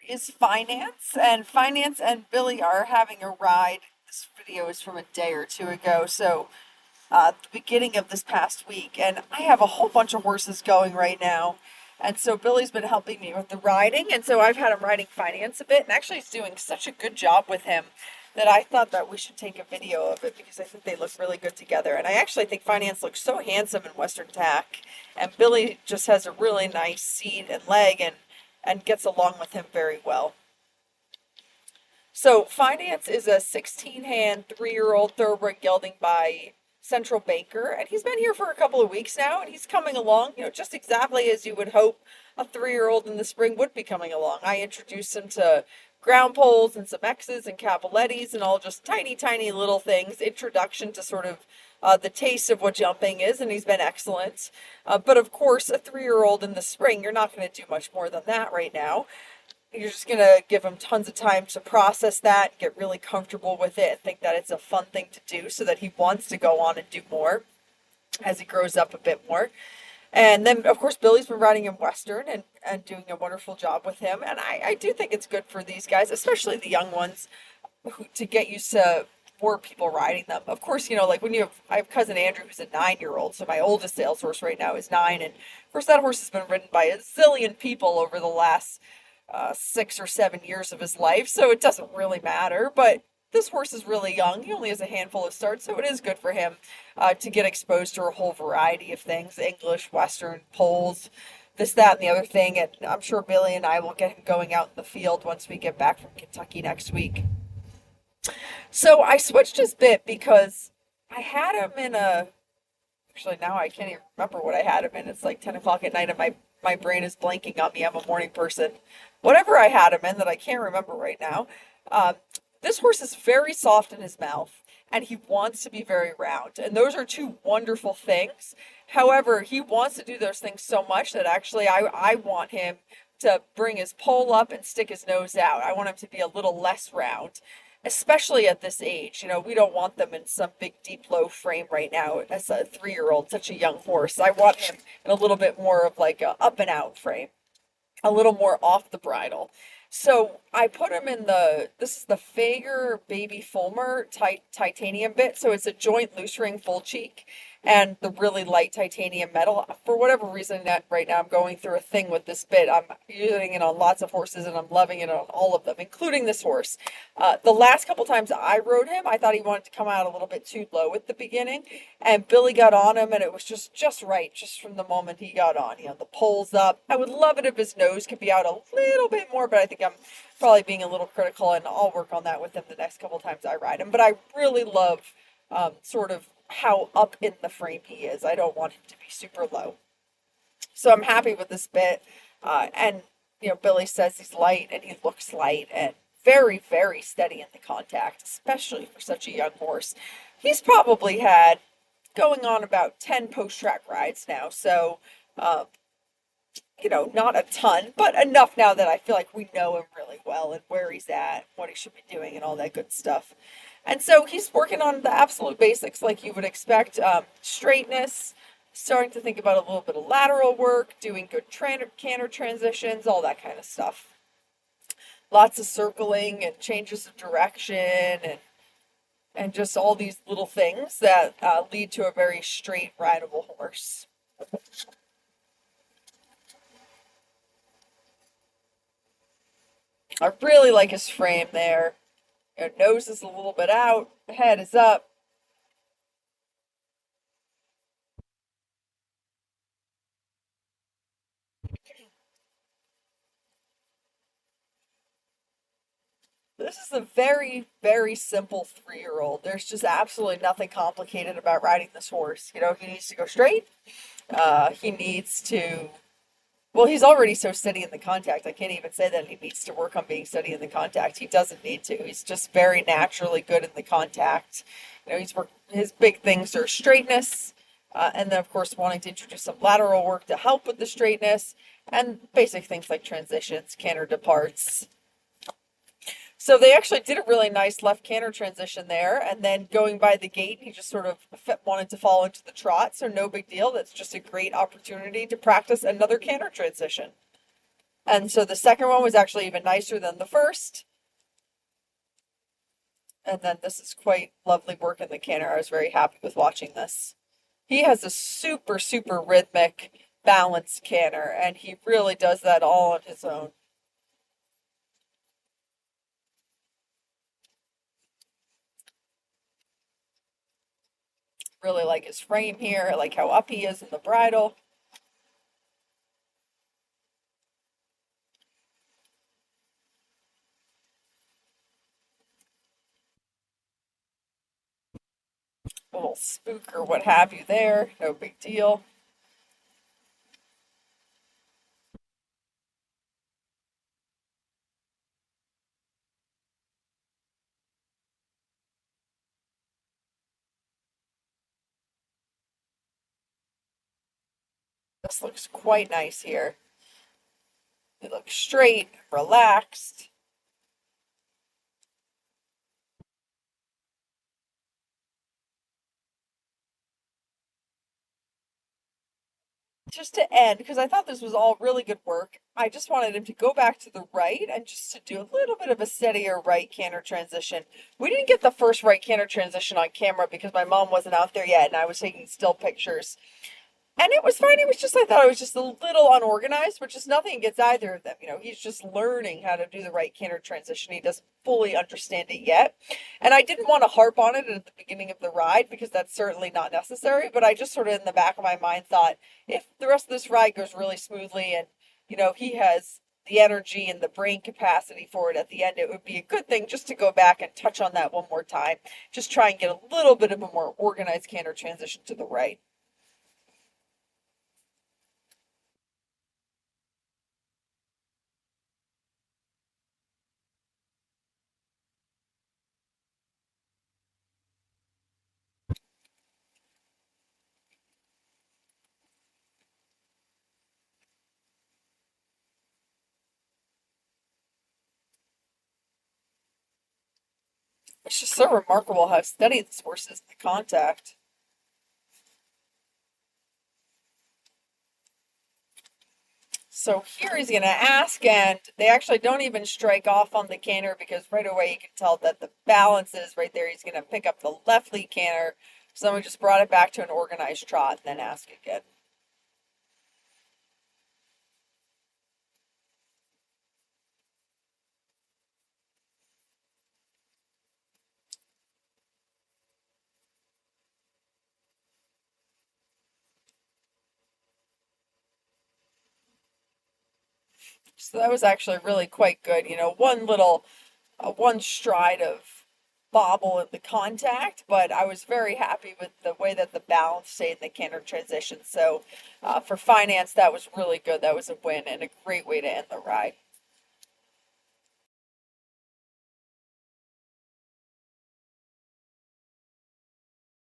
Is Finance, and Finance and Billy are having a ride. This video is from a day or two ago, so the beginning of this past week, and I have a whole bunch of horses going right now. And so Billy's been helping me with the riding, and so I've had him riding Finance a bit, and actually he's doing such a good job with him that I thought that we should take a video of it because I think they look really good together. And I actually think Finance looks so handsome in Western Tack, and Billy just has a really nice seat and leg and gets along with him very well. So Finance is a 16-hand, 3-year-old thoroughbred gelding by Central Banker, and he's been here for a couple of weeks now, and he's coming along, just exactly as you would hope a 3-year-old in the spring would be coming along. I introduced him to ground poles and some X's and Capolettis and all just tiny, tiny little things, introduction to sort of the taste of what jumping is, and he's been excellent. But of course, a 3-year-old in the spring, you're not going to do much more than that right now. You're just going to give him tons of time to process that, get really comfortable with it, and think that it's a fun thing to do so that he wants to go on and do more as he grows up a bit more. And then, of course, Billy's been riding in Western and doing a wonderful job with him. And I do think it's good for these guys, especially the young ones, to get used to more people riding them. Of course, like I have cousin Andrew who's a 9-year-old, so my oldest sales horse right now is 9. And of course, that horse has been ridden by a zillion people over the last 6 or 7 years of his life, so it doesn't really matter. But this horse is really young. He only has a handful of starts, so it is good for him to get exposed to a whole variety of things: English, Western, poles, this, that, and the other thing. And I'm sure Billy and I will get him going out in the field once we get back from Kentucky next week. So I switched his bit because I had him in a. Actually, now I can't even remember what I had him in. It's like 10 o'clock at night, and my brain is blanking on me. I'm a morning person. Whatever I had him in that I can't remember right now. Um, this horse is very soft in his mouth, and he wants to be very round. And those are two wonderful things. However, he wants to do those things so much that actually I want him to bring his pole up and stick his nose out. I want him to be a little less round, especially at this age. We don't want them in some big, deep, low frame right now as a 3-year-old, such a young horse. I want him in a little bit more of like a up and out frame, a little more off the bridle. So I put him in this is the Fager Baby Fulmer titanium bit. So it's a joint loose ring full cheek and the really light titanium metal. For whatever reason, that right now I'm going through a thing with this bit. I'm using it on lots of horses and I'm loving it on all of them, including this horse. The last couple times I rode him, I thought he wanted to come out a little bit too low at the beginning, and Billy got on him, and it was just right, just from the moment he got on. The pole's up. I would love it if his nose could be out a little bit more, but I think I'm probably being a little critical, and I'll work on that with him the next couple times I ride him. But I really love sort of how up in the frame he is. I don't want him to be super low. So I'm happy with this bit. And Billy says he's light and he looks light and very, very steady in the contact, especially for such a young horse. He's probably had going on about 10 post-track rides now. So, not a ton, but enough now that I feel like we know him really well and where he's at, what he should be doing, and all that good stuff. And so he's working on the absolute basics like you would expect. Straightness, starting to think about a little bit of lateral work, doing good canter transitions, all that kind of stuff. Lots of circling and changes of direction and just all these little things that lead to a very straight, rideable horse. I really like his frame there. Nose is a little bit out, head is up. This is a very, very simple 3-year-old. There's just absolutely nothing complicated about riding this horse. He needs to go straight. He needs to, well, he's already so steady in the contact. I can't even say that he needs to work on being steady in the contact. He doesn't need to. He's just very naturally good in the contact. His big things are straightness, and then, of course, wanting to introduce some lateral work to help with the straightness, and basic things like transitions, canter departs. So they actually did a really nice left canter transition there, and then going by the gate, he just sort of wanted to fall into the trot, so no big deal. That's just a great opportunity to practice another canter transition. And so the second one was actually even nicer than the first. And then this is quite lovely work in the canter. I was very happy with watching this. He has a super, super rhythmic, balanced canter, and he really does that all on his own. Really like his frame here. I like how up he is in the bridle. A little spook or what have you there. No big deal. This looks quite nice here. It looks straight, relaxed. Just to end, because I thought this was all really good work, I just wanted him to go back to the right and just to do a little bit of a steadier right canter transition. We didn't get the first right canter transition on camera because my mom wasn't out there yet and I was taking still pictures. And it was fine. It was just, I thought it was just a little unorganized, which is nothing against either of them. You know, he's just learning how to do the right canter transition. He doesn't fully understand it yet. And I didn't want to harp on it at the beginning of the ride because that's certainly not necessary. But I just sort of in the back of my mind thought if the rest of this ride goes really smoothly and, he has the energy and the brain capacity for it at the end, it would be a good thing just to go back and touch on that one more time. Just try and get a little bit of a more organized canter transition to the right. It's just so remarkable how steady this horse is in the contact. So here he's going to ask, and they actually don't even strike off on the canter because right away you can tell that the balance is right there. He's going to pick up the left lead canter. So then we just brought it back to an organized trot and then ask again. So that was actually really quite good. One stride of bobble in the contact, but I was very happy with the way that the balance stayed in the canter transition. So for finance, that was really good. That was a win and a great way to end the ride.